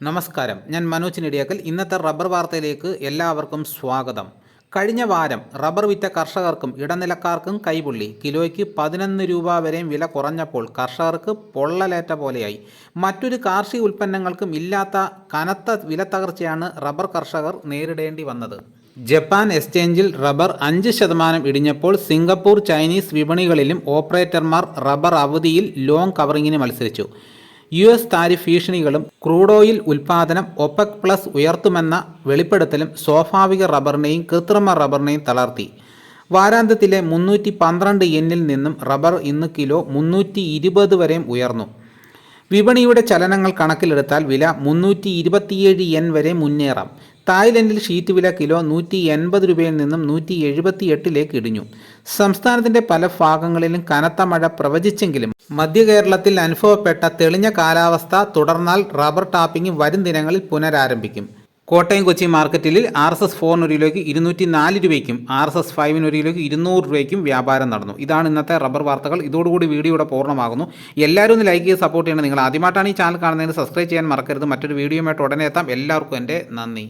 നമസ്കാരം, ഞാൻ മനോജ് നെടിയാക്കൽ. ഇന്നത്തെ റബ്ബർ വാർത്തയിലേക്ക് എല്ലാവർക്കും സ്വാഗതം. കഴിഞ്ഞ വാരം റബ്ബർ വിറ്റ കർഷകർക്കും ഇടനിലക്കാർക്കും കൈപൊള്ളി. കിലോയ്ക്ക് 11 രൂപ വരെയും വില കുറഞ്ഞപ്പോൾ കർഷകർക്ക് പൊള്ളലേറ്റ പോലെയായി. മറ്റൊരു കാർഷിക ഉൽപ്പന്നങ്ങൾക്കും ഇല്ലാത്ത കനത്ത വിലത്തകർച്ചയാണ് റബ്ബർ കർഷകർ നേരിടേണ്ടി വന്നത്. ജപ്പാൻ എക്സ്ചേഞ്ചിൽ റബ്ബർ 5% ഇടിഞ്ഞപ്പോൾ സിംഗപ്പൂർ, ചൈനീസ് വിപണികളിലും ഓപ്പറേറ്റർമാർ റബ്ബർ അവധിയിൽ ലോങ് കവറിങ്ങിന് മത്സരിച്ചു. US താരിഫ് ഭീഷണികളും ക്രൂഡ് ഓയിൽ ഉൽപ്പാദനം ഒപെക് പ്ലസ് ഉയർത്തുമെന്ന വെളിപ്പെടുത്തലും സ്വാഭാവിക റബ്ബറിനെയും കൃത്രിമ റബ്ബറിനെയും തളർത്തി. വാരാന്ത്യത്തിലെ 312 യെന്നിൽ നിന്നും റബ്ബർ ഇന്ന് കിലോ 320 വരെയും ഉയർന്നു. വിപണിയുടെ ചലനങ്ങൾ കണക്കിലെടുത്താൽ വില 327 yen വരെ മുന്നേറാം. തായ്ലൻഡിൽ ഷീറ്റ് വില കിലോ 180 രൂപയിൽ നിന്നും 178 ഇടിഞ്ഞു. സംസ്ഥാനത്തിൻ്റെ പല ഭാഗങ്ങളിലും കനത്ത മഴ പ്രവചിച്ചെങ്കിലും മധ്യ കേരളത്തിൽ അനുഭവപ്പെട്ട തെളിഞ്ഞ കാലാവസ്ഥ തുടർന്നാൽ റബ്ബർ ടാപ്പിംഗ് വരും ദിനങ്ങളിൽ പുനരാരംഭിക്കും. കോട്ടയം കൊച്ചി മാർക്കറ്റിൽ RSS 4 ഒരു കിലോയ്ക്ക് 204 രൂപയ്ക്കും RSS 5 ഒരു കിലോയ്ക്ക് 200 രൂപയ്ക്കും വ്യാപാരം നടന്നു. ഇതാണ് ഇന്നത്തെ റബ്ബർ വാർത്തകൾ. ഇതോടുകൂടി വീഡിയോയുടെ പൂർണ്ണമാകുന്നു. എല്ലാവരും ഒന്ന് ലൈക്ക് ചെയ്ത് സപ്പോർട്ട് ചെയ്യണം. നിങ്ങൾ ആദ്യമായിട്ടാണ് ഈ ചാനൽ കാണുന്നതെങ്കിൽ സബ്സ്ക്രൈബ് ചെയ്യാൻ മറക്കരുത്. മറ്റൊരു വീഡിയോയുമായിട്ട് ഉടനെ എത്താം. എല്ലാവർക്കും എൻ്റെ നന്ദി.